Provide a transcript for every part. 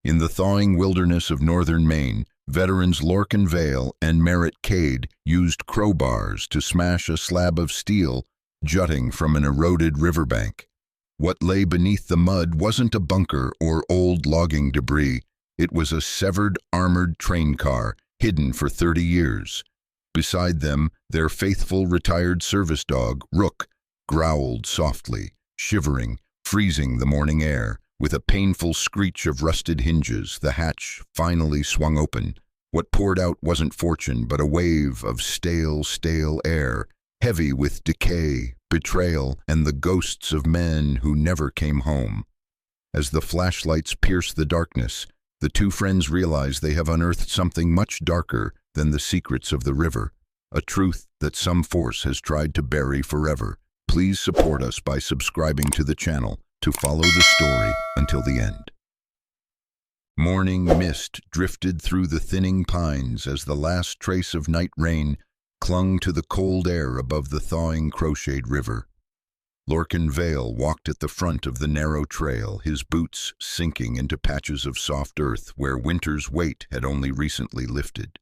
In the thawing wilderness of northern Maine, veterans Lorcan Vale and Merritt Cade used crowbars to smash a slab of steel jutting from an eroded riverbank. What lay beneath the mud wasn't a bunker or old logging debris. It was a severed armored train car, hidden for 30 years. Beside them, their faithful retired service dog, Rook, growled softly, shivering, freezing the morning air. With a painful screech of rusted hinges, the hatch finally swung open. What poured out wasn't fortune, but a wave of stale air, heavy with decay, betrayal, and the ghosts of men who never came home. As the flashlights pierced the darkness, the two friends realized they have unearthed something much darker than the secrets of the river, a truth that some force has tried to bury forever. Please support us by subscribing to the channel to follow the story until the end. Morning mist drifted through the thinning pines as the last trace of night rain clung to the cold air above the thawing crocheted river. Lorcan Vale walked at the front of the narrow trail, his boots sinking into patches of soft earth where winter's weight had only recently lifted.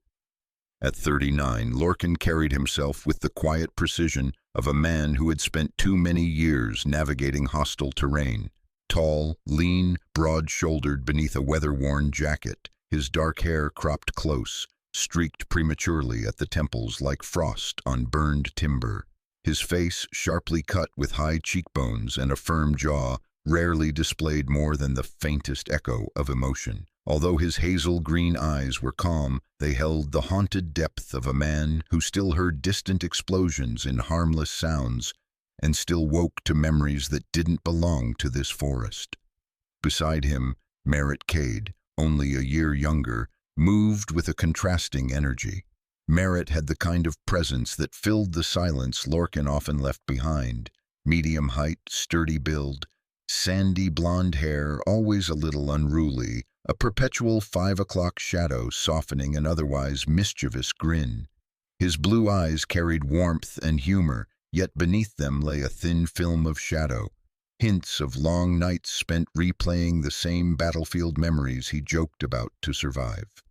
At 39, Lorcan carried himself with the quiet precision of a man who had spent too many years navigating hostile terrain. Tall, lean, broad-shouldered beneath a weather-worn jacket, his dark hair cropped close, streaked prematurely at the temples like frost on burned timber. His face, sharply cut with high cheekbones and a firm jaw, rarely displayed more than the faintest echo of emotion. Although his hazel-green eyes were calm, they held the haunted depth of a man who still heard distant explosions in harmless sounds and still woke to memories that didn't belong to this forest. Beside him, Merritt Cade, only a year younger, moved with a contrasting energy. Merritt had the kind of presence that filled the silence Lorcan often left behind. Medium height, sturdy build, sandy blonde hair, always a little unruly, a perpetual 5 o'clock shadow softening an otherwise mischievous grin. His blue eyes carried warmth and humor, yet beneath them lay a thin film of shadow, hints of long nights spent replaying the same battlefield memories he joked about to survive.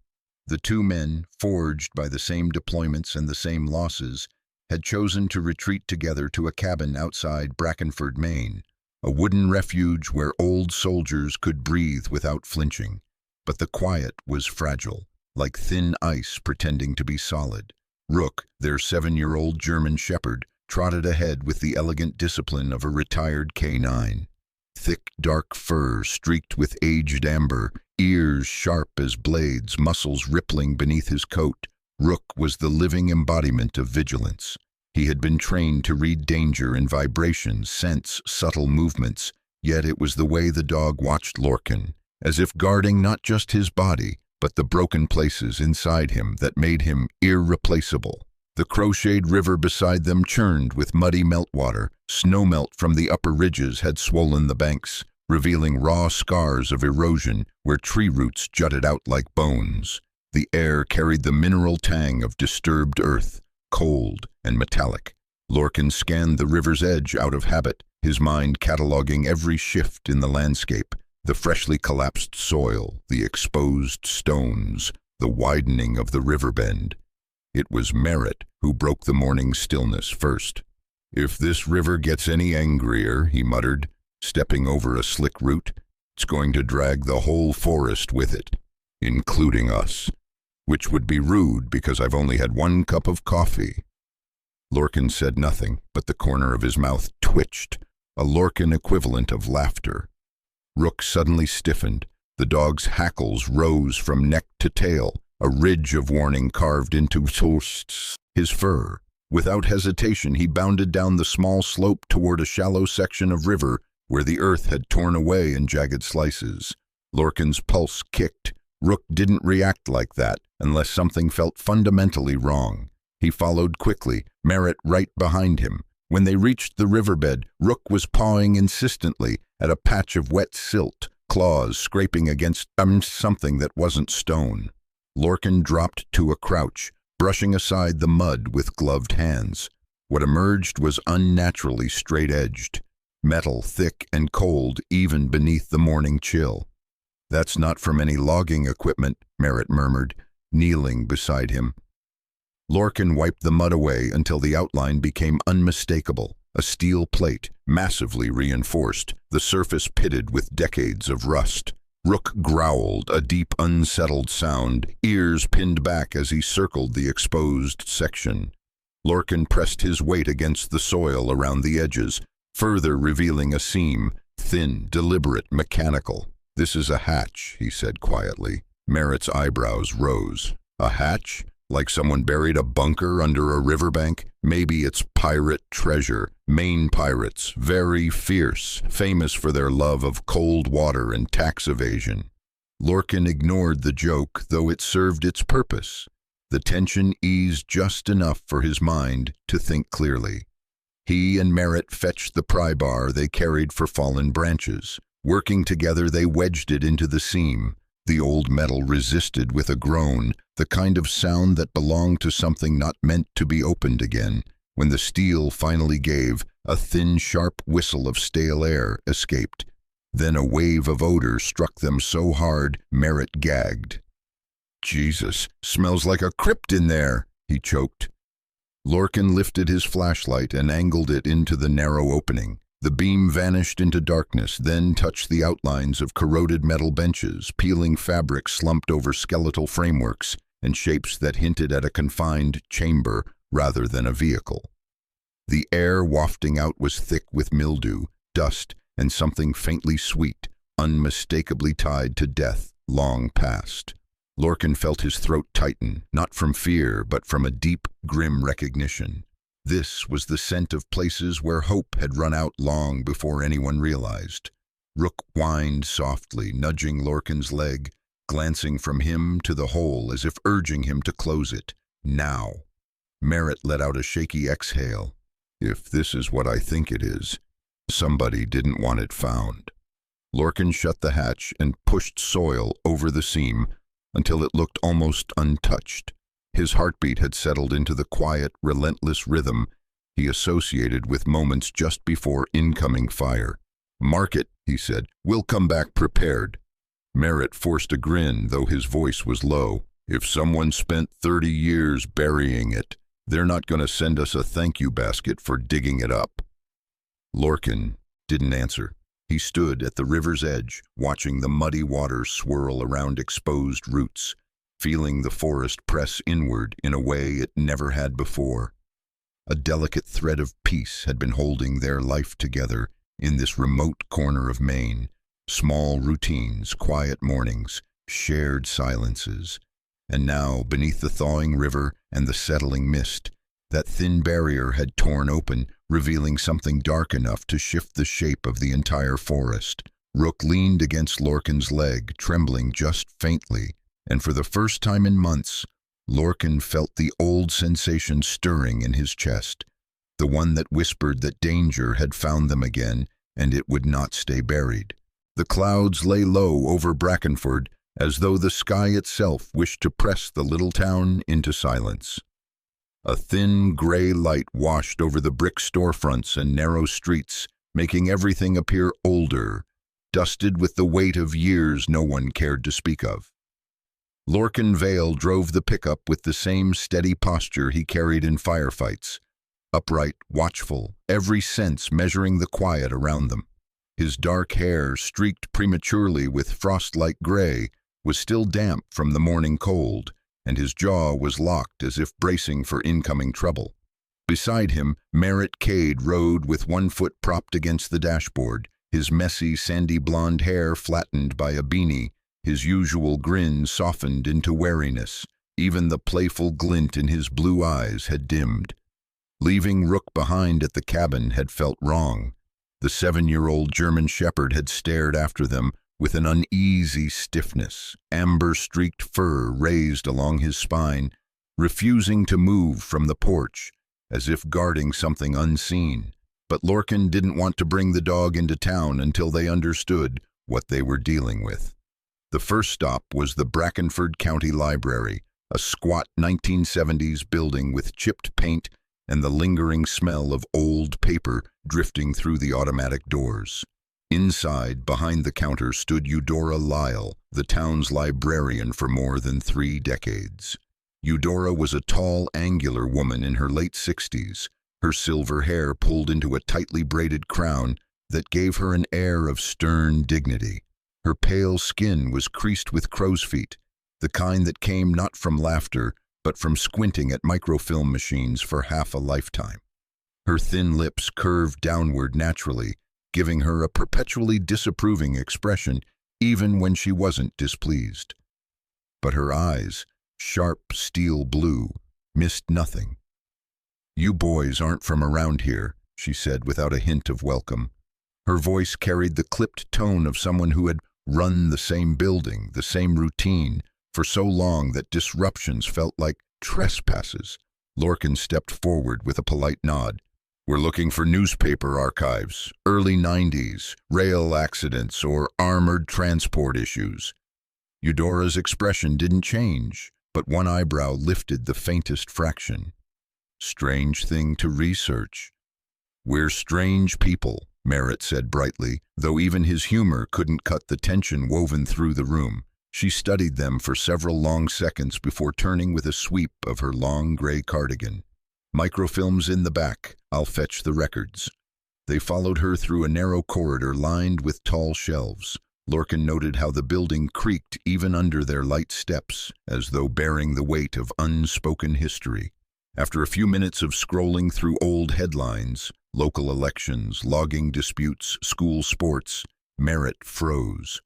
The two men, forged by the same deployments and the same losses, had chosen to retreat together to a cabin outside Brackenford, Maine, a wooden refuge where old soldiers could breathe without flinching. But the quiet was fragile, like thin ice pretending to be solid. Rook, their 7-year-old German shepherd, trotted ahead with the elegant discipline of a retired canine. Thick, dark fur streaked with aged amber, ears sharp as blades, muscles rippling beneath his coat. Rook was the living embodiment of vigilance. He had been trained to read danger in vibrations, sense subtle movements, yet it was the way the dog watched Lorcan, as if guarding not just his body, but the broken places inside him that made him irreplaceable. The crocheted river beside them churned with muddy meltwater. Snowmelt from the upper ridges had swollen the banks, revealing raw scars of erosion where tree roots jutted out like bones. The air carried the mineral tang of disturbed earth, cold and metallic. Lorcan scanned the river's edge out of habit, his mind cataloging every shift in the landscape. The freshly collapsed soil, the exposed stones, the widening of the river bend. It was Merritt who broke the morning stillness first. "If this river gets any angrier," he muttered, stepping over a slick root, "it's going to drag the whole forest with it, including us. Which would be rude because I've only had 1 cup of coffee." Lorcan said nothing, but the corner of his mouth twitched, a Lorcan equivalent of laughter. Rook suddenly stiffened. The dog's hackles rose from neck to tail, a ridge of warning carved into his fur. Without hesitation, he bounded down the small slope toward a shallow section of river where the earth had torn away in jagged slices. Lorcan's pulse kicked. Rook didn't react like that unless something felt fundamentally wrong. He followed quickly, Merritt right behind him. When they reached the riverbed, Rook was pawing insistently at a patch of wet silt, claws scraping against something that wasn't stone. Lorcan dropped to a crouch, brushing aside the mud with gloved hands. What emerged was unnaturally straight-edged, metal thick and cold even beneath the morning chill. "That's not from any logging equipment," Merritt murmured, kneeling beside him. Lorcan wiped the mud away until the outline became unmistakable. A steel plate, massively reinforced, the surface pitted with decades of rust. Rook growled, a deep, unsettled sound, ears pinned back as he circled the exposed section. Lorcan pressed his weight against the soil around the edges, further revealing a seam, thin, deliberate, mechanical. "This is a hatch," he said quietly. Merritt's eyebrows rose. "A hatch? Like someone buried a bunker under a riverbank? Maybe it's pirate treasure. Maine pirates, very fierce, famous for their love of cold water and tax evasion." Lorcan ignored the joke, though it served its purpose. The tension eased just enough for his mind to think clearly. He and Merritt fetched the pry bar they carried for fallen branches. Working together, they wedged it into the seam. The old metal resisted with a groan, the kind of sound that belonged to something not meant to be opened again. When the steel finally gave, a thin, sharp whistle of stale air escaped. Then a wave of odor struck them so hard, Merritt gagged. "Jesus, smells like a crypt in there," he choked. Lorcan lifted his flashlight and angled it into the narrow opening. The beam vanished into darkness, then touched the outlines of corroded metal benches, peeling fabric slumped over skeletal frameworks, and shapes that hinted at a confined chamber rather than a vehicle. The air wafting out was thick with mildew, dust, and something faintly sweet, unmistakably tied to death, long past. Lorcan felt his throat tighten, not from fear, but from a deep, grim recognition. This was the scent of places where hope had run out long before anyone realized. Rook whined softly, nudging Lorcan's leg, glancing from him to the hole as if urging him to close it. Now. Merritt let out a shaky exhale. "If this is what I think it is, somebody didn't want it found." Lorcan shut the hatch and pushed soil over the seam until it looked almost untouched. His heartbeat had settled into the quiet, relentless rhythm he associated with moments just before incoming fire. "Mark it," he said. "We'll come back prepared." Merritt forced a grin, though his voice was low. "If someone spent 30 years burying it, they're not going to send us a thank you basket for digging it up." Lorcan didn't answer. He stood at the river's edge, watching the muddy water swirl around exposed roots, feeling the forest press inward in a way it never had before. A delicate thread of peace had been holding their life together in this remote corner of Maine. Small routines, quiet mornings, shared silences. And now, beneath the thawing river and the settling mist, that thin barrier had torn open, revealing something dark enough to shift the shape of the entire forest. Rook leaned against Lorcan's leg, trembling just faintly, and for the first time in months, Lorcan felt the old sensation stirring in his chest, the one that whispered that danger had found them again, and it would not stay buried. The clouds lay low over Brackenford, as though the sky itself wished to press the little town into silence. A thin, gray light washed over the brick storefronts and narrow streets, making everything appear older, dusted with the weight of years no one cared to speak of. Lorcan Vale drove the pickup with the same steady posture he carried in firefights, upright, watchful, every sense measuring the quiet around them. His dark hair, streaked prematurely with frost-like gray, was still damp from the morning cold, and his jaw was locked as if bracing for incoming trouble. Beside him, Merritt Cade rode with one foot propped against the dashboard, his messy, sandy blonde hair flattened by a beanie, his usual grin softened into wariness. Even the playful glint in his blue eyes had dimmed. Leaving Rook behind at the cabin had felt wrong. The 7-year-old German shepherd had stared after them with an uneasy stiffness, amber-streaked fur raised along his spine, refusing to move from the porch, as if guarding something unseen. But Lorcan didn't want to bring the dog into town until they understood what they were dealing with. The first stop was the Brackenford County Library, a squat 1970s building with chipped paint and the lingering smell of old paper drifting through the automatic doors. Inside, behind the counter, stood Eudora Lyle, the town's librarian for more than 3 decades. Eudora was a tall, angular woman in her late 60s, her silver hair pulled into a tightly braided crown that gave her an air of stern dignity. Her pale skin was creased with crow's feet, the kind that came not from laughter, but from squinting at microfilm machines for half a lifetime. Her thin lips curved downward naturally, giving her a perpetually disapproving expression even when she wasn't displeased. But her eyes, sharp steel blue, missed nothing. "You boys aren't from around here," she said without a hint of welcome. Her voice carried the clipped tone of someone who had run the same building, the same routine, for so long that disruptions felt like trespasses. Lorcan stepped forward with a polite nod. "We're looking for newspaper archives, early 90s, rail accidents, or armored transport issues." Eudora's expression didn't change, but one eyebrow lifted the faintest fraction. "Strange thing to research." "We're strange people," Merritt said brightly, though even his humor couldn't cut the tension woven through the room. She studied them for several long seconds before turning with a sweep of her long gray cardigan. "Microfilms in the back. I'll fetch the records." They followed her through a narrow corridor lined with tall shelves. Lorcan noted how the building creaked even under their light steps, as though bearing the weight of unspoken history. After a few minutes of scrolling through old headlines, local elections, logging disputes, school sports, Merritt froze.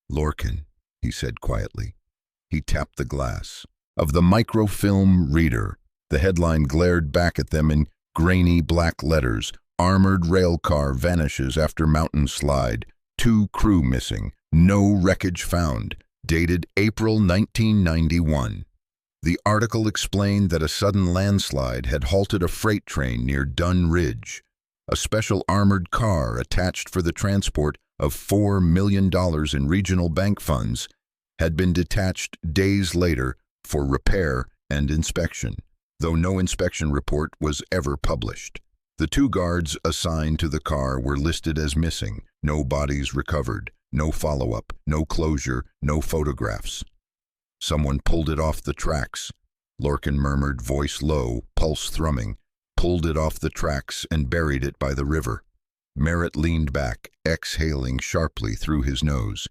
"Lorcan," he said quietly. He tapped the glass. "Of the microfilm reader." The headline glared back at them in grainy black letters. "Armored rail car vanishes after mountain slide. 2 crew missing. No wreckage found." Dated April 1991. The article explained that a sudden landslide had halted a freight train near Dunn Ridge. A special armored car attached for the transport of $4 million in regional bank funds had been detached days later for repair and inspection, though no inspection report was ever published. The 2 guards assigned to the car were listed as missing, no bodies recovered, no follow-up, no closure, no photographs. "Someone pulled it off the tracks," Lorcan murmured, voice low, pulse thrumming. "Pulled it off the tracks and buried it by the river." Merritt leaned back, exhaling sharply through his nose.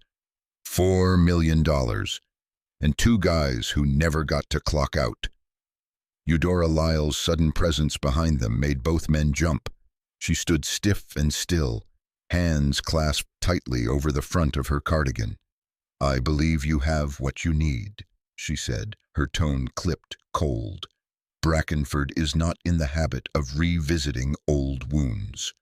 $4 million. And 2 guys who never got to clock out. Eudora Lyle's sudden presence behind them made both men jump. She stood stiff and still, hands clasped tightly over the front of her cardigan. "I believe you have what you need," she said, her tone clipped, cold. "Brackenford is not in the habit of revisiting old wounds."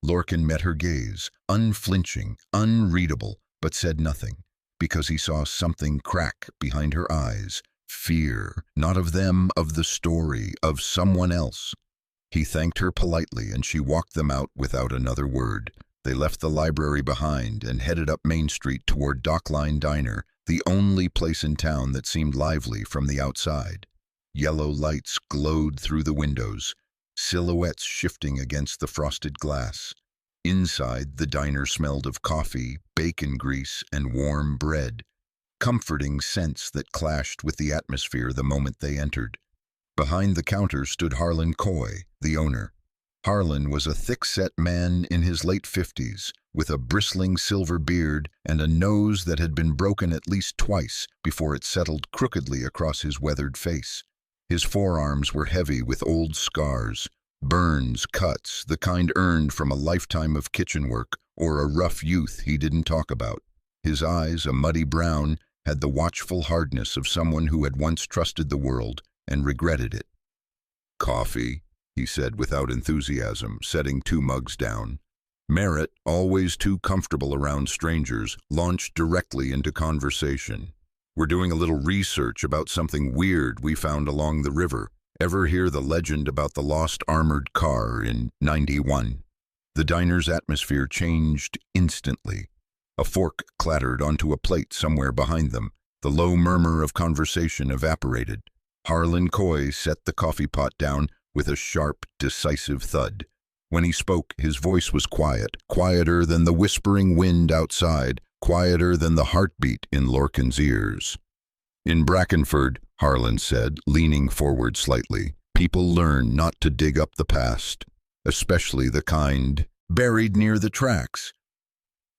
Lorcan met her gaze, unflinching, unreadable, but said nothing, because he saw something crack behind her eyes. Fear, not of them, of the story, of someone else. He thanked her politely, and she walked them out without another word. They left the library behind and headed up Main Street toward Dockline Diner, the only place in town that seemed lively from the outside. Yellow lights glowed through the windows, silhouettes shifting against the frosted glass. Inside, the diner smelled of coffee, bacon grease, and warm bread, comforting scents that clashed with the atmosphere the moment they entered. Behind the counter stood Harlan Coy, the owner. Harlan was a thick-set man in his late 50s, with a bristling silver beard and a nose that had been broken at least twice before it settled crookedly across his weathered face. His forearms were heavy with old scars, burns, cuts, the kind earned from a lifetime of kitchen work or a rough youth he didn't talk about. His eyes, a muddy brown, had the watchful hardness of someone who had once trusted the world and regretted it. "Coffee," he said without enthusiasm, setting 2 mugs down. Merritt, always too comfortable around strangers, launched directly into conversation. "We're doing a little research about something weird we found along the river. Ever hear the legend about the lost armored car in 91? The diner's atmosphere changed instantly. A fork clattered onto a plate somewhere behind them. The low murmur of conversation evaporated. Harlan Coy set the coffee pot down with a sharp, decisive thud. When he spoke, his voice was quiet, quieter than the whispering wind outside, quieter than the heartbeat in Lorcan's ears. "In Brackenford," Harlan said, leaning forward slightly, "people learn not to dig up the past, especially the kind buried near the tracks."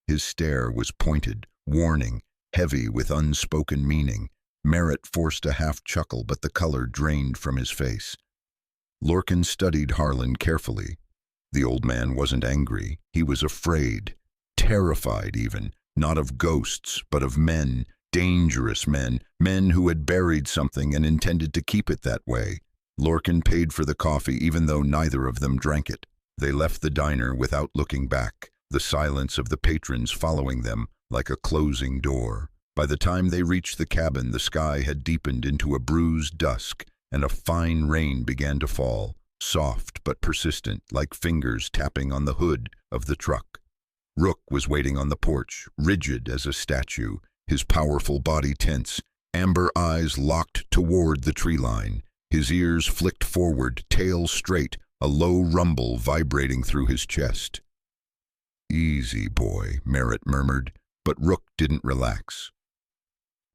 His stare was pointed, warning, heavy with unspoken meaning. Merritt forced a half-chuckle, but the color drained from his face. Lorcan studied Harlan carefully. The old man wasn't angry. He was afraid, terrified even, not of ghosts, but of men, dangerous men, men who had buried something and intended to keep it that way. Lorcan paid for the coffee even though neither of them drank it. They left the diner without looking back, the silence of the patrons following them like a closing door. By the time they reached the cabin, the sky had deepened into a bruised dusk, and a fine rain began to fall, soft but persistent, like fingers tapping on the hood of the truck. Rook was waiting on the porch, rigid as a statue, his powerful body tense, amber eyes locked toward the tree line. His ears flicked forward, tail straight, a low rumble vibrating through his chest. "Easy, boy," Merritt murmured, but Rook didn't relax.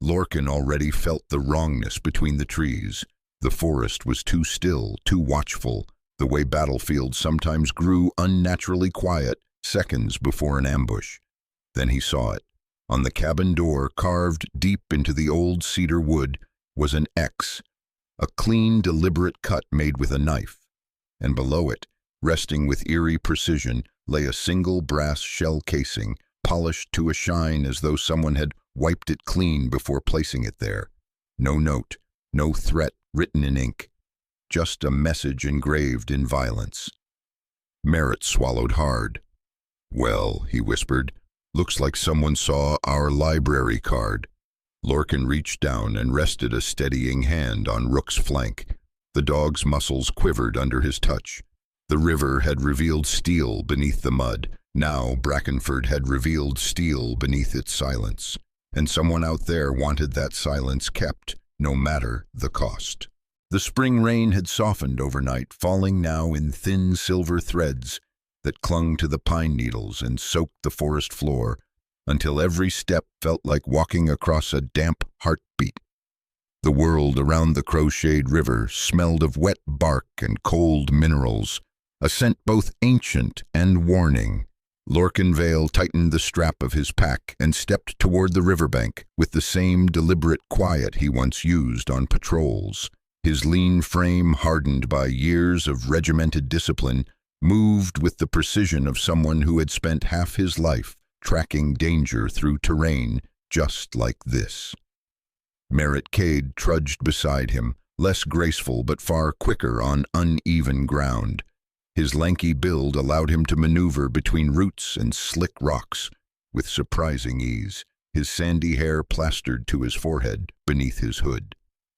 Lorcan already felt the wrongness between the trees. The forest was too still, too watchful, the way battlefields sometimes grew unnaturally quiet seconds before an ambush. Then he saw it. On the cabin door, carved deep into the old cedar wood, was an X, a clean, deliberate cut made with a knife. And below it, resting with eerie precision, lay a single brass shell casing, polished to a shine as though someone had wiped it clean before placing it there. No note, no threat written in ink, just a message engraved in violence. Merritt swallowed hard. "Well," he whispered, "looks like someone saw our library card." Lorcan reached down and rested a steadying hand on Rook's flank. The dog's muscles quivered under his touch. The river had revealed steel beneath the mud. Now Brackenford had revealed steel beneath its silence. And someone out there wanted that silence kept, no matter the cost. The spring rain had softened overnight, falling now in thin silver threads that clung to the pine needles and soaked the forest floor, until every step felt like walking across a damp heartbeat. The world around the crocheted river smelled of wet bark and cold minerals, a scent both ancient and warning. Lorcan Vale tightened the strap of his pack and stepped toward the riverbank with the same deliberate quiet he once used on patrols. His lean frame, hardened by years of regimented discipline, moved with the precision of someone who had spent half his life tracking danger through terrain just like this. Merritt Cade trudged beside him, less graceful but far quicker on uneven ground. His lanky build allowed him to maneuver between roots and slick rocks with surprising ease, his sandy hair plastered to his forehead beneath his hood.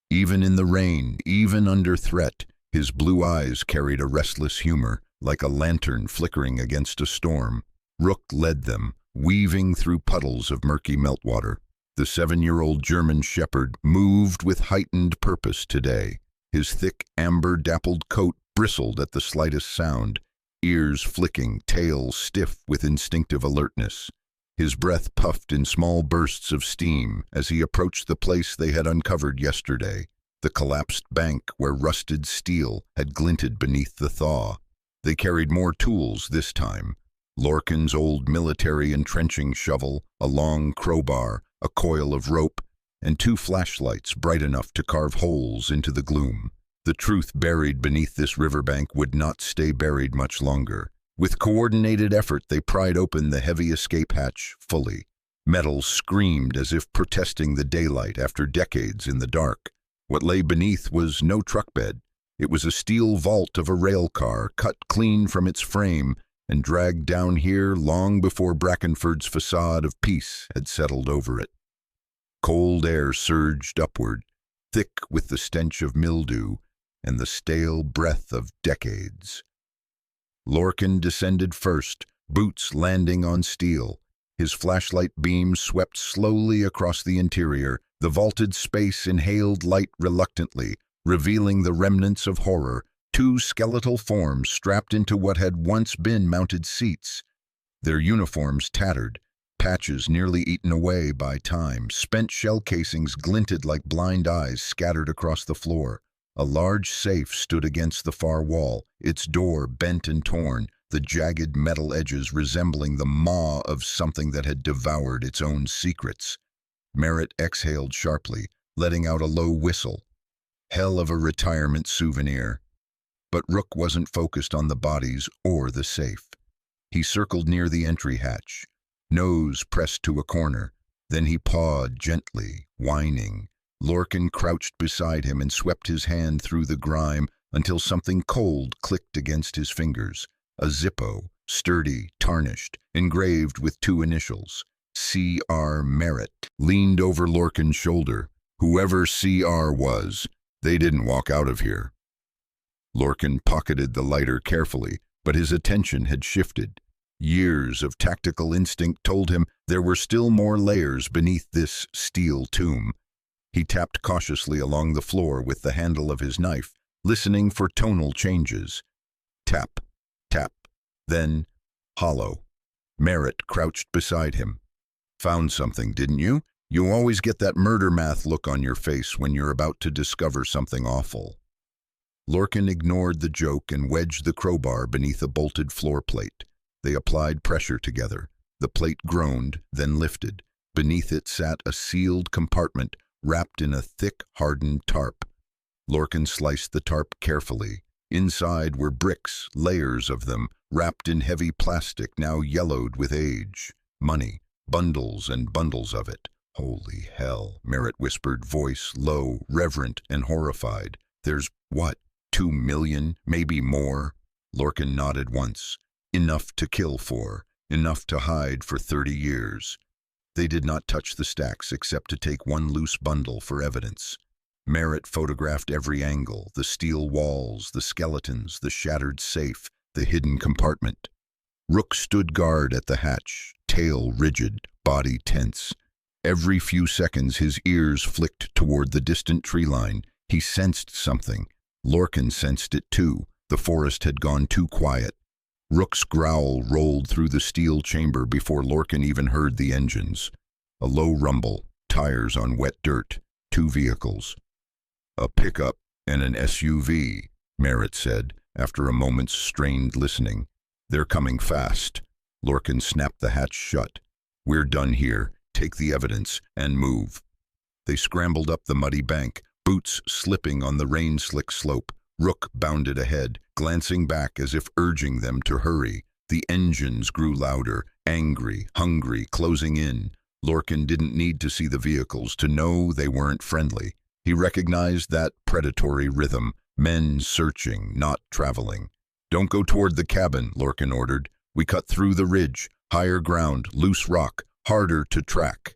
Even in the rain, even under threat, his blue eyes carried a restless humor, like a lantern flickering against a storm. Rook led them, weaving through puddles of murky meltwater. The 7-year-old German shepherd moved with heightened purpose today. His thick, amber-dappled coat bristled at the slightest sound, ears flicking, tail stiff with instinctive alertness. His breath puffed in small bursts of steam as he approached the place they had uncovered yesterday, the collapsed bank where rusted steel had glinted beneath the thaw. They carried more tools this time. Lorcan's old military entrenching shovel, a long crowbar, a coil of rope, and 2 flashlights bright enough to carve holes into the gloom. The truth buried beneath this riverbank would not stay buried much longer. With coordinated effort, they pried open the heavy escape hatch fully. Metal screamed as if protesting the daylight after decades in the dark. What lay beneath was no truck bed. It was a steel vault of a rail car, cut clean from its frame and dragged down here long before Brackenford's facade of peace had settled over it. Cold air surged upward, thick with the stench of mildew and the stale breath of decades. Lorcan descended first, boots landing on steel. His flashlight beam swept slowly across the interior. The vaulted space inhaled light reluctantly, revealing the remnants of horror, two skeletal forms strapped into what had once been mounted seats. Their uniforms tattered, patches nearly eaten away by time. Spent shell casings glinted like blind eyes scattered across the floor. A large safe stood against the far wall, its door bent and torn, the jagged metal edges resembling the maw of something that had devoured its own secrets. Merritt exhaled sharply, letting out a low whistle. Hell of a retirement souvenir. But Rook wasn't focused on the bodies or the safe. He circled near the entry hatch, nose pressed to a corner. Then he pawed gently, whining. Lorcan crouched beside him and swept his hand through the grime until something cold clicked against his fingers. A Zippo, sturdy, tarnished, engraved with two initials. C.R. Merritt leaned over Lorcan's shoulder. Whoever C.R. was, they didn't walk out of here. Lorcan pocketed the lighter carefully, but his attention had shifted. Years of tactical instinct told him there were still more layers beneath this steel tomb. He tapped cautiously along the floor with the handle of his knife, listening for tonal changes. Tap, tap, then hollow. Merritt crouched beside him. Found something, didn't you? You always get that murder math look on your face when you're about to discover something awful. Lorcan ignored the joke and wedged the crowbar beneath a bolted floor plate. They applied pressure together. The plate groaned, then lifted. Beneath it sat a sealed compartment wrapped in a thick, hardened tarp. Lorcan sliced the tarp carefully. Inside were bricks, layers of them, wrapped in heavy plastic now yellowed with age. Money, bundles and bundles of it. Holy hell, Merritt whispered, voice low, reverent, and horrified. There's what, 2 million, maybe more? Lorcan nodded once. Enough to kill for, enough to hide for 30 years. They did not touch the stacks except to take one loose bundle for evidence. Merritt photographed every angle, the steel walls, the skeletons, the shattered safe, the hidden compartment. Rook stood guard at the hatch, tail rigid, body tense. Every few seconds his ears flicked toward the distant tree line. He sensed something. Lorcan sensed it too. The forest had gone too quiet. Rook's growl rolled through the steel chamber before Lorcan even heard the engines. A low rumble, tires on wet dirt, 2 vehicles. A pickup and an SUV, Merritt said, after a moment's strained listening. They're coming fast. Lorcan snapped the hatch shut. We're done here. Take the evidence and move. They scrambled up the muddy bank, boots slipping on the rain-slick slope. Rook bounded ahead, glancing back as if urging them to hurry. The engines grew louder, angry, hungry, closing in. Lorcan didn't need to see the vehicles to know they weren't friendly. He recognized that predatory rhythm, men searching, not traveling. Don't go toward the cabin, Lorcan ordered. We cut through the ridge, higher ground, loose rock, harder to track.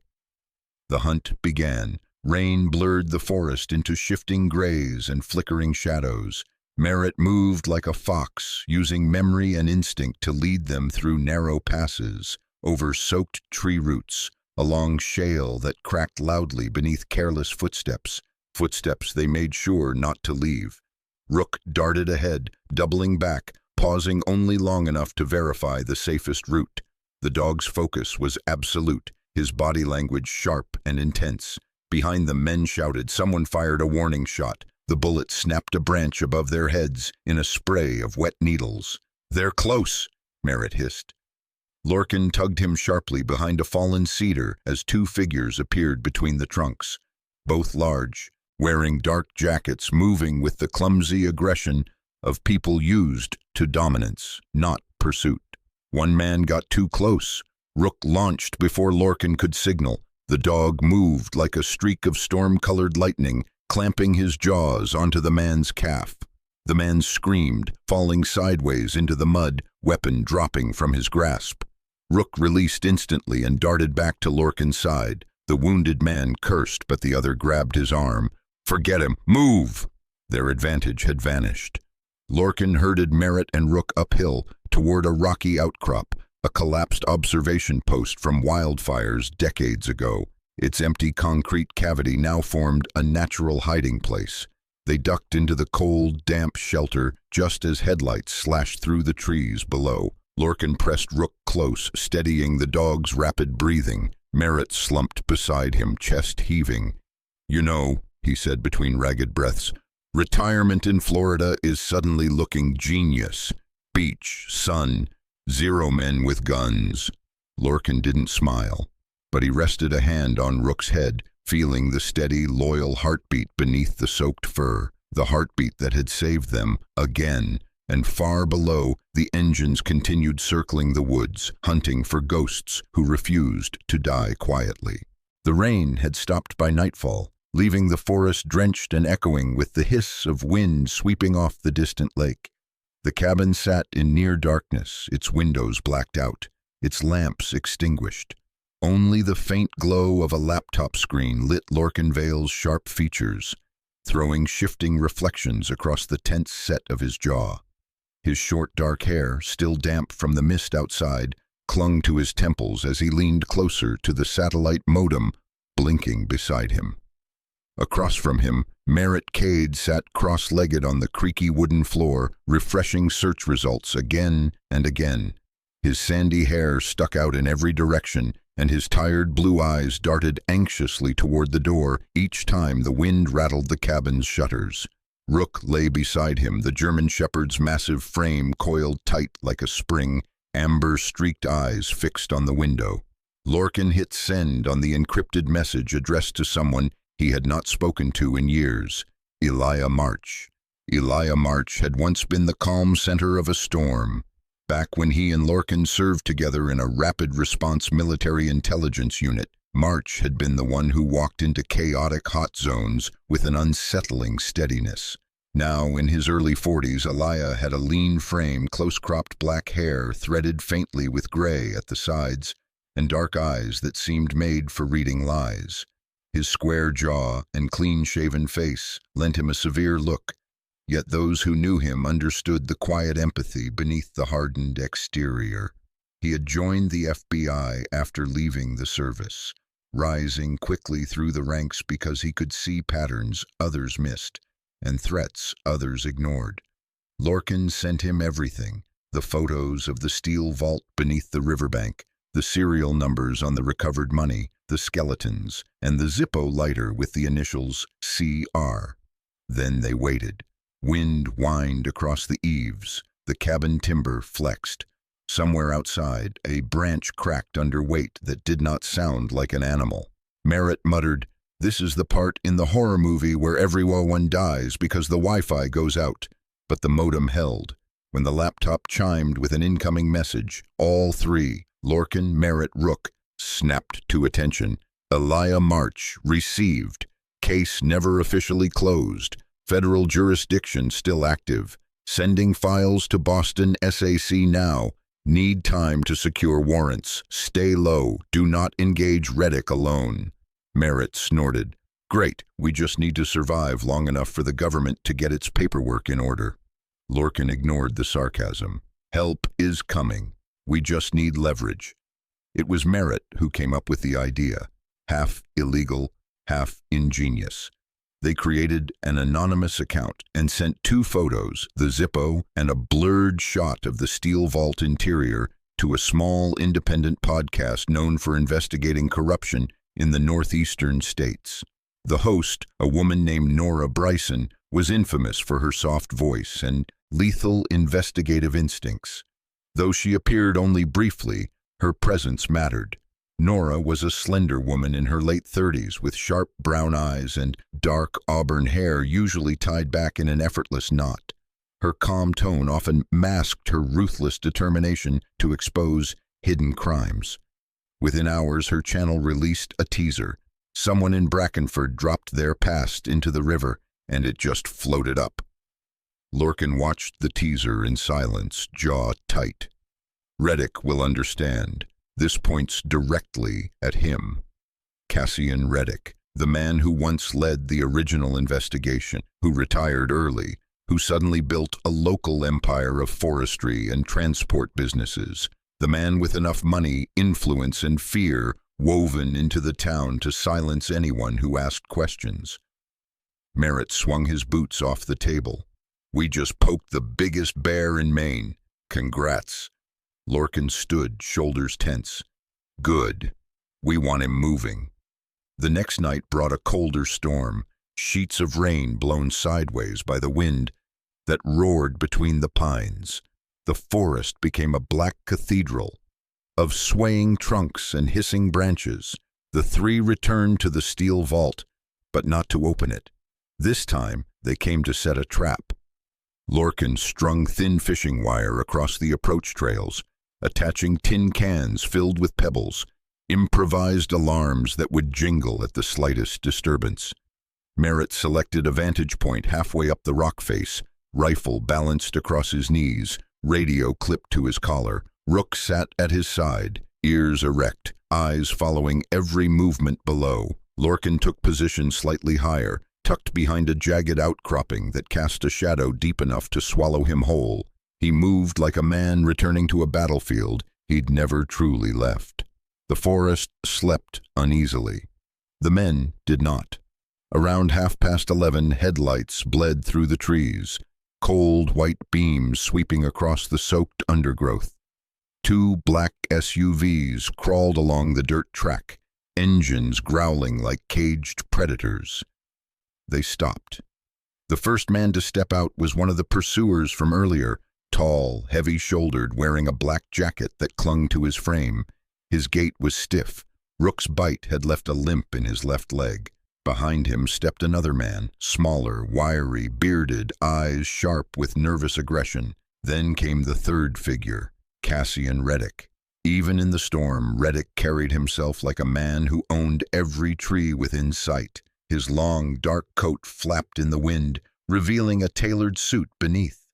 The hunt began. Rain blurred the forest into shifting grays and flickering shadows. Merritt moved like a fox, using memory and instinct to lead them through narrow passes, over soaked tree roots, along shale that cracked loudly beneath careless footsteps, footsteps they made sure not to leave. Rook darted ahead, doubling back, pausing only long enough to verify the safest route. The dog's focus was absolute, his body language sharp and intense. Behind them, men shouted. Someone fired a warning shot. The bullet snapped a branch above their heads in a spray of wet needles. They're close, Merritt hissed. Lorcan tugged him sharply behind a fallen cedar as 2 figures appeared between the trunks. Both large, wearing dark jackets, moving with the clumsy aggression of people used to dominance, not pursuit. One man got too close. Rook launched before Lorcan could signal. The dog moved like a streak of storm-colored lightning, clamping his jaws onto the man's calf. The man screamed, falling sideways into the mud, weapon dropping from his grasp. Rook released instantly and darted back to Lorcan's side. The wounded man cursed, but the other grabbed his arm. Forget him, move! Their advantage had vanished. Lorcan herded Merritt and Rook uphill toward a rocky outcrop, a collapsed observation post from wildfires decades ago. Its empty concrete cavity now formed a natural hiding place. They ducked into the cold, damp shelter just as headlights slashed through the trees below. Lorcan pressed Rook close, steadying the dog's rapid breathing. Merritt slumped beside him, chest heaving. "You know," he said between ragged breaths, "retirement in Florida is suddenly looking genius. Beach, sun, 0 men with guns." Lorcan didn't smile, but he rested a hand on Rook's head, feeling the steady, loyal heartbeat beneath the soaked fur, the heartbeat that had saved them again. And far below, the engines continued circling the woods, hunting for ghosts who refused to die quietly. The rain had stopped by nightfall, leaving the forest drenched and echoing with the hiss of wind sweeping off the distant lake. The cabin sat in near darkness, its windows blacked out, its lamps extinguished. Only the faint glow of a laptop screen lit Lorcan Vale's sharp features, throwing shifting reflections across the tense set of his jaw. His short dark hair, still damp from the mist outside, clung to his temples as he leaned closer to the satellite modem blinking beside him. Across from him, Merritt Cade sat cross-legged on the creaky wooden floor, refreshing search results again and again. His sandy hair stuck out in every direction, and his tired blue eyes darted anxiously toward the door each time the wind rattled the cabin's shutters. Rook lay beside him, the German shepherd's massive frame coiled tight like a spring, amber-streaked eyes fixed on the window. Lorcan hit send on the encrypted message addressed to someone he had not spoken to in years, Elijah March. Elijah March had once been the calm center of a storm. Back when he and Lorcan served together in a rapid response military intelligence unit, March had been the one who walked into chaotic hot zones with an unsettling steadiness. Now, in his early 40s, Elijah had a lean frame, close-cropped black hair threaded faintly with gray at the sides, and dark eyes that seemed made for reading lies. His square jaw and clean-shaven face lent him a severe look, yet those who knew him understood the quiet empathy beneath the hardened exterior. He had joined the FBI after leaving the service, rising quickly through the ranks because he could see patterns others missed and threats others ignored. Lorcan sent him everything: the photos of the steel vault beneath the riverbank, the serial numbers on the recovered money, the skeletons, and the Zippo lighter with the initials CR. Then they waited. Wind whined across the eaves. The cabin timber flexed. Somewhere outside, a branch cracked under weight that did not sound like an animal. Merritt muttered, "This is the part in the horror movie where everyone dies because the Wi-Fi goes out." But the modem held. When the laptop chimed with an incoming message, all three, Lorcan, Merritt, Rook, snapped to attention. Elijah March, received. Case never officially closed. Federal jurisdiction still active. Sending files to Boston SAC now. Need time to secure warrants. Stay low. Do not engage Reddick alone. Merritt snorted. "Great, we just need to survive long enough for the government to get its paperwork in order." Lorcan ignored the sarcasm. "Help is coming. We just need leverage." It was Merritt who came up with the idea, half illegal, half ingenious. They created an anonymous account and sent 2 photos, the Zippo and a blurred shot of the steel vault interior, to a small independent podcast known for investigating corruption in the northeastern states. The host, a woman named Nora Bryson, was infamous for her soft voice and lethal investigative instincts. Though she appeared only briefly, her presence mattered. Nora was a slender woman in her late 30s with sharp brown eyes and dark auburn hair usually tied back in an effortless knot. Her calm tone often masked her ruthless determination to expose hidden crimes. Within hours, her channel released a teaser. Someone in Brackenford dropped their past into the river, and it just floated up. Lorcan watched the teaser in silence, jaw tight. Reddick will understand. This points directly at him. Cassian Reddick, the man who once led the original investigation, who retired early, who suddenly built a local empire of forestry and transport businesses, the man with enough money, influence, and fear woven into the town to silence anyone who asked questions. Merritt swung his boots off the table. We just poked the biggest bear in Maine. Congrats. Lorcan stood, shoulders tense. Good. We want him moving. The next night brought a colder storm, sheets of rain blown sideways by the wind that roared between the pines. The forest became a black cathedral of swaying trunks and hissing branches. The three returned to the steel vault, but not to open it. This time, they came to set a trap. Lorcan strung thin fishing wire across the approach trails, attaching tin cans filled with pebbles, improvised alarms that would jingle at the slightest disturbance. Merritt selected a vantage point halfway up the rock face, rifle balanced across his knees, radio clipped to his collar. Rook sat at his side, ears erect, eyes following every movement below. Lorcan took position slightly higher, tucked behind a jagged outcropping that cast a shadow deep enough to swallow him whole. He moved like a man returning to a battlefield he'd never truly left. The forest slept uneasily. The men did not. Around 11:30, headlights bled through the trees, cold white beams sweeping across the soaked undergrowth. Two black SUVs crawled along the dirt track, engines growling like caged predators. They stopped. The first man to step out was one of the pursuers from earlier, tall, heavy-shouldered, wearing a black jacket that clung to his frame. His gait was stiff. Rook's bite had left a limp in his left leg. Behind him stepped another man, smaller, wiry, bearded, eyes sharp with nervous aggression. Then came the third figure, Cassian Reddick. Even in the storm, Reddick carried himself like a man who owned every tree within sight. His long, dark coat flapped in the wind, revealing a tailored suit beneath.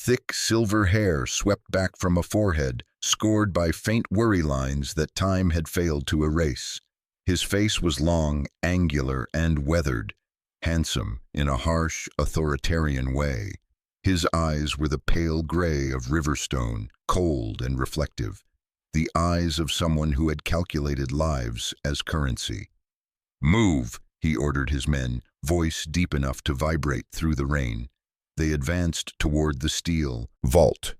Thick silver hair swept back from a forehead, scored by faint worry lines that time had failed to erase. His face was long, angular, and weathered, handsome in a harsh, authoritarian way. His eyes were the pale gray of riverstone, cold and reflective, the eyes of someone who had calculated lives as currency. "Move," he ordered his men, voice deep enough to vibrate through the rain. They advanced toward the steel vault.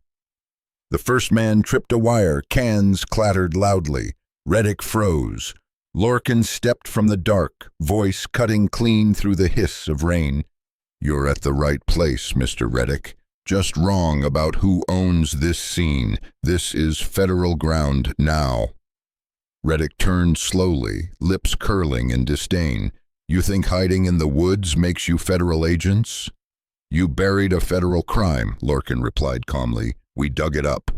The first man tripped a wire, cans clattered loudly. Reddick froze. Lorcan stepped from the dark, voice cutting clean through the hiss of rain. "You're at the right place, Mr. Reddick. Just wrong about who owns this scene. This is federal ground now." Reddick turned slowly, lips curling in disdain. "You think hiding in the woods makes you federal agents?" "You buried a federal crime," Lorcan replied calmly. "We dug it up."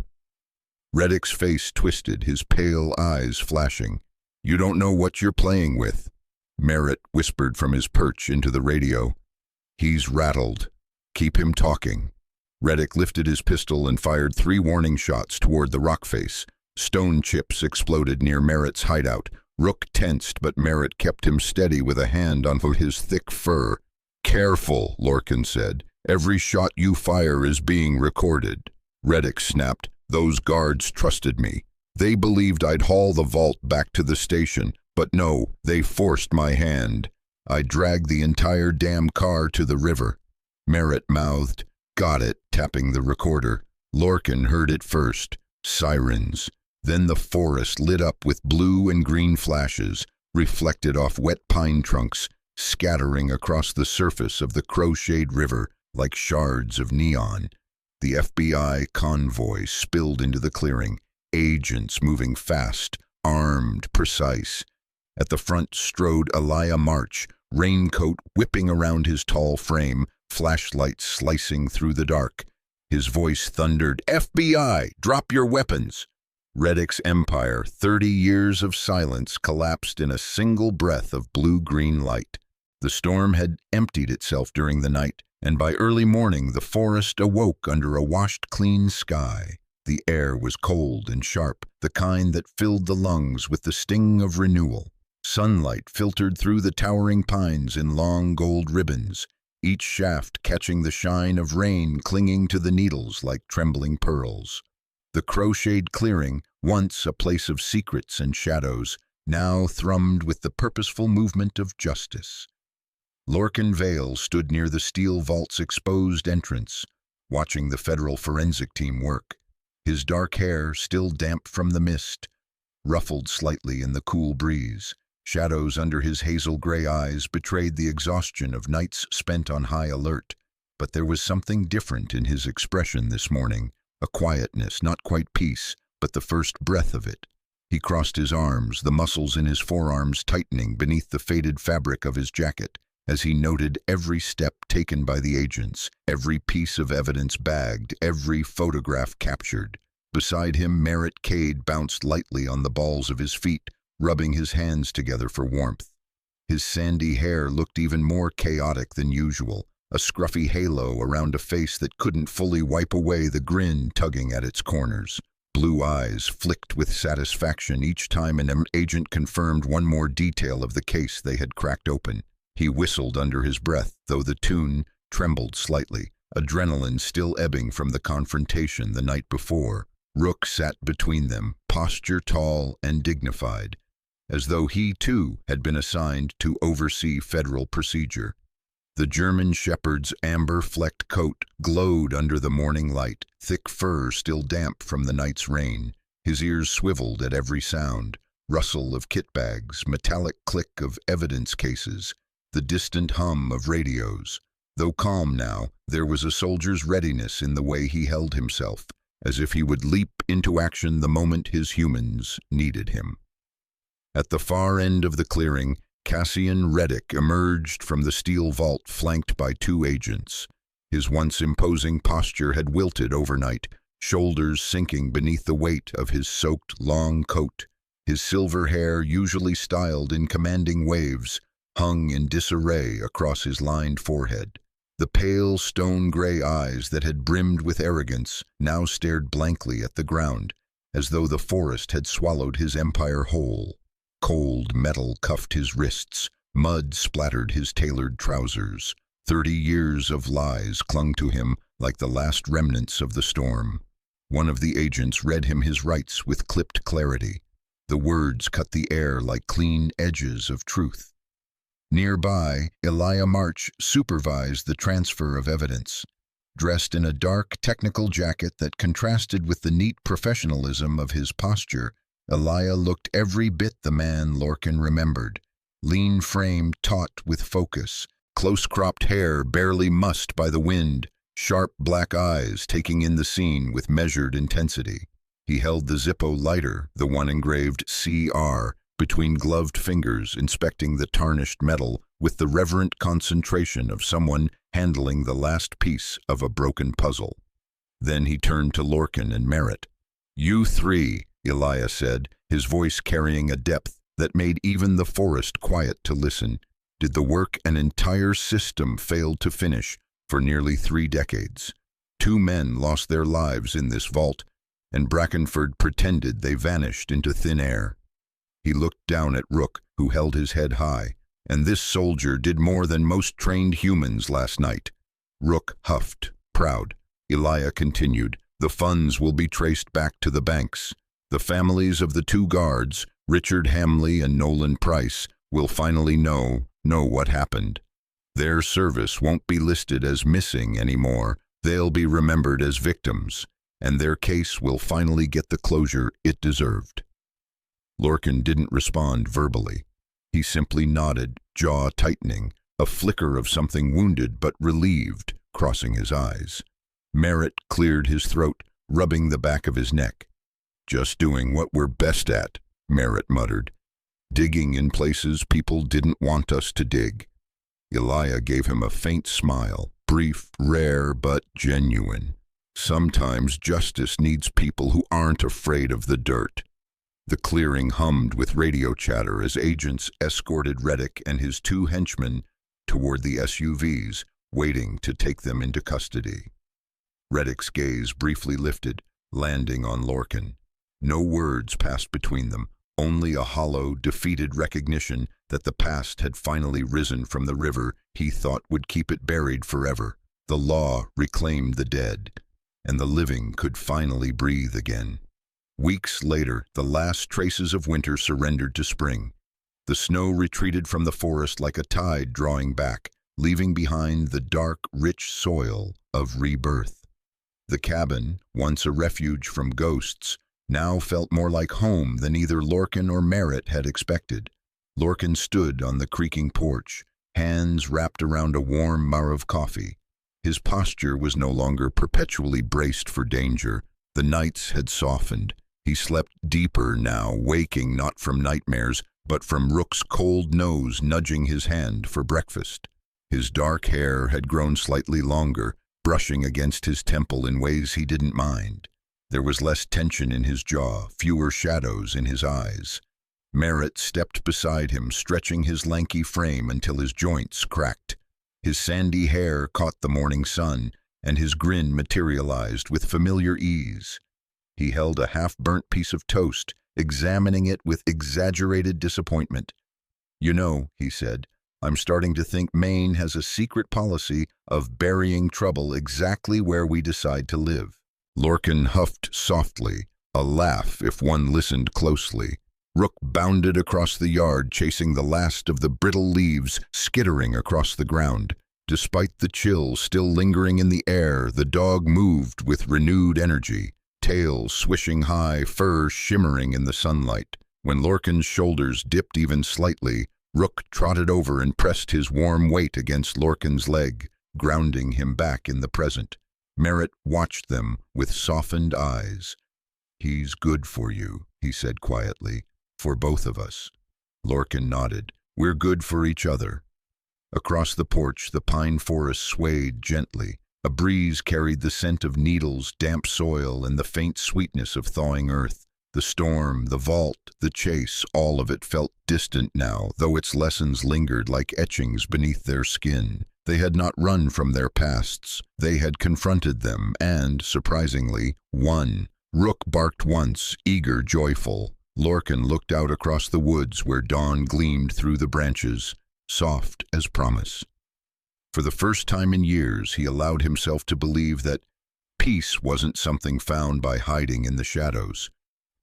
Reddick's face twisted, his pale eyes flashing. "You don't know what you're playing with." Merritt whispered from his perch into the radio. "He's rattled. Keep him talking." Reddick lifted his pistol and fired 3 warning shots toward the rock face. Stone chips exploded near Merritt's hideout. Rook tensed, but Merritt kept him steady with a hand on his thick fur. "Careful," Lorcan said. "Every shot you fire is being recorded." Reddick snapped. "Those guards trusted me. They believed I'd haul the vault back to the station, but no, they forced my hand. I dragged the entire damn car to the river." Merritt mouthed, "Got it," tapping the recorder. Lorcan heard it first. Sirens. Then the forest lit up with blue and green flashes, reflected off wet pine trunks, scattering across the surface of the crocheted river like shards of neon. The FBI convoy spilled into the clearing, agents moving fast, armed, precise. At the front strode Elijah March, raincoat whipping around his tall frame, flashlight slicing through the dark. His voice thundered, "FBI, drop your weapons!" Reddick's empire, 30 years of silence, collapsed in a single breath of blue-green light. The storm had emptied itself during the night, and by early morning the forest awoke under a washed-clean sky. The air was cold and sharp, the kind that filled the lungs with the sting of renewal. Sunlight filtered through the towering pines in long gold ribbons, each shaft catching the shine of rain clinging to the needles like trembling pearls. The crocheted clearing, once a place of secrets and shadows, now thrummed with the purposeful movement of justice. Lorcan Vale stood near the steel vault's exposed entrance, watching the federal forensic team work. His dark hair, still damp from the mist, ruffled slightly in the cool breeze. Shadows under his hazel-gray eyes betrayed the exhaustion of nights spent on high alert. But there was something different in his expression this morning, a quietness, not quite peace, but the first breath of it. He crossed his arms, the muscles in his forearms tightening beneath the faded fabric of his jacket, as he noted every step taken by the agents, every piece of evidence bagged, every photograph captured. Beside him, Merritt Cade bounced lightly on the balls of his feet, rubbing his hands together for warmth. His sandy hair looked even more chaotic than usual, a scruffy halo around a face that couldn't fully wipe away the grin tugging at its corners. Blue eyes flicked with satisfaction each time an agent confirmed one more detail of the case they had cracked open. He whistled under his breath, though the tune trembled slightly, adrenaline still ebbing from the confrontation the night before. Rook sat between them, posture tall and dignified, as though he, too, had been assigned to oversee federal procedure. The German shepherd's amber-flecked coat glowed under the morning light, thick fur still damp from the night's rain. His ears swiveled at every sound, rustle of kit bags, metallic click of evidence cases, the distant hum of radios. Though calm now, there was a soldier's readiness in the way he held himself, as if he would leap into action the moment his humans needed him. At the far end of the clearing, Cassian Reddick emerged from the steel vault flanked by two agents. His once imposing posture had wilted overnight, shoulders sinking beneath the weight of his soaked long coat. His silver hair, usually styled in commanding waves, hung in disarray across his lined forehead. The pale stone-gray eyes that had brimmed with arrogance now stared blankly at the ground, as though the forest had swallowed his empire whole. Cold metal cuffed his wrists, mud splattered his tailored trousers. 30 years of lies clung to him like the last remnants of the storm. One of the agents read him his rights with clipped clarity. The words cut the air like clean edges of truth. Nearby, Elijah March supervised the transfer of evidence. Dressed in a dark, technical jacket that contrasted with the neat professionalism of his posture, Elijah looked every bit the man Lorcan remembered. Lean frame taut with focus, close-cropped hair barely mussed by the wind, sharp black eyes taking in the scene with measured intensity. He held the Zippo lighter, the one engraved CR, between gloved fingers, inspecting the tarnished metal with the reverent concentration of someone handling the last piece of a broken puzzle. Then he turned to Lorcan and Merritt. "You three," Elijah said, his voice carrying a depth that made even the forest quiet to listen, "did the work an entire system failed to finish for nearly 3 decades. 2 men lost their lives in this vault, and Brackenford pretended they vanished into thin air." He looked down at Rook, who held his head high. "And this soldier did more than most trained humans last night." Rook huffed, proud. Elijah continued, "The funds will be traced back to the banks. The families of the 2 guards, Richard Hamley and Nolan Price, will finally know what happened. Their service won't be listed as missing anymore. They'll be remembered as victims, and their case will finally get the closure it deserved." Lorcan didn't respond verbally. He simply nodded, jaw tightening, a flicker of something wounded but relieved crossing his eyes. Merritt cleared his throat, rubbing the back of his neck. "Just doing what we're best at," Merritt muttered. "Digging in places people didn't want us to dig." Elijah gave him a faint smile, brief, rare, but genuine. "Sometimes justice needs people who aren't afraid of the dirt." The clearing hummed with radio chatter as agents escorted Reddick and his 2 henchmen toward the SUVs, waiting to take them into custody. Reddick's gaze briefly lifted, landing on Lorcan. No words passed between them, only a hollow, defeated recognition that the past had finally risen from the river he thought would keep it buried forever. The law reclaimed the dead, and the living could finally breathe again. Weeks later, the last traces of winter surrendered to spring. The snow retreated from the forest like a tide drawing back, leaving behind the dark, rich soil of rebirth. The cabin, once a refuge from ghosts, now felt more like home than either Lorcan or Merritt had expected. Lorcan stood on the creaking porch, hands wrapped around a warm mug of coffee. His posture was no longer perpetually braced for danger. The nights had softened. He slept deeper now, waking not from nightmares, but from Rook's cold nose nudging his hand for breakfast. His dark hair had grown slightly longer, brushing against his temple in ways he didn't mind. There was less tension in his jaw, fewer shadows in his eyes. Merritt stepped beside him, stretching his lanky frame until his joints cracked. His sandy hair caught the morning sun, and his grin materialized with familiar ease. He held a half-burnt piece of toast, examining it with exaggerated disappointment. "You know," he said, "I'm starting to think Maine has a secret policy of burying trouble exactly where we decide to live." Lorcan huffed softly, a laugh if one listened closely. Rook bounded across the yard, chasing the last of the brittle leaves skittering across the ground. Despite the chill still lingering in the air, the dog moved with renewed energy, tail swishing high, fur shimmering in the sunlight. When Lorcan's shoulders dipped even slightly, Rook trotted over and pressed his warm weight against Lorcan's leg, grounding him back in the present. Merritt watched them with softened eyes. "He's good for you," he said quietly. "For both of us." Lorcan nodded. "We're good for each other." Across the porch, the pine forest swayed gently. A breeze carried the scent of needles, damp soil, and the faint sweetness of thawing earth. The storm, the vault, the chase, all of it felt distant now, though its lessons lingered like etchings beneath their skin. They had not run from their pasts. They had confronted them and, surprisingly, won. Rook barked once, eager, joyful. Lorcan looked out across the woods where dawn gleamed through the branches, soft as promise. For the first time in years, he allowed himself to believe that peace wasn't something found by hiding in the shadows.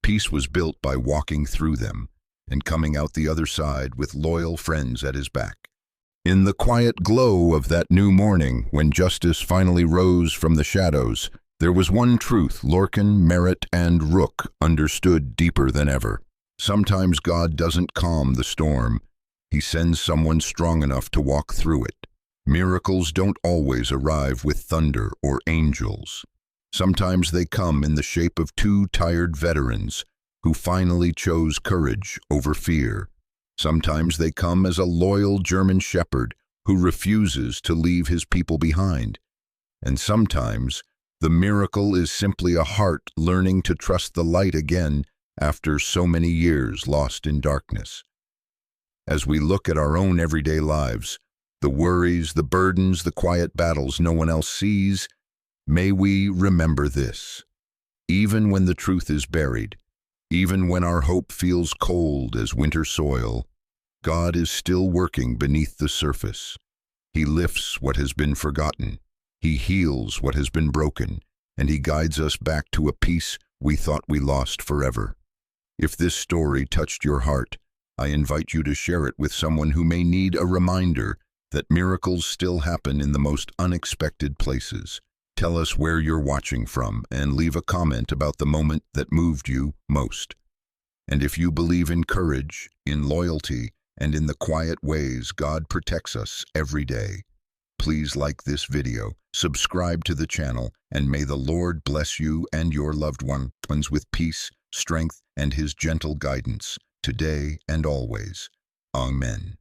Peace was built by walking through them and coming out the other side with loyal friends at his back. In the quiet glow of that new morning, when justice finally rose from the shadows, there was one truth Lorcan, Merritt, and Rook understood deeper than ever. Sometimes God doesn't calm the storm. He sends someone strong enough to walk through it. Miracles don't always arrive with thunder or angels. Sometimes they come in the shape of two tired veterans who finally chose courage over fear. Sometimes they come as a loyal German shepherd who refuses to leave his people behind. And sometimes the miracle is simply a heart learning to trust the light again after so many years lost in darkness. As we look at our own everyday lives, the worries, the burdens, the quiet battles no one else sees, may we remember this. Even when the truth is buried, even when our hope feels cold as winter soil, God is still working beneath the surface. He lifts what has been forgotten. He heals what has been broken, and He guides us back to a peace we thought we lost forever. If this story touched your heart, I invite you to share it with someone who may need a reminder that miracles still happen in the most unexpected places. Tell us where you're watching from and leave a comment about the moment that moved you most. And if you believe in courage, in loyalty, and in the quiet ways God protects us every day, please like this video, subscribe to the channel, and may the Lord bless you and your loved ones with peace, strength, and His gentle guidance, today and always. Amen.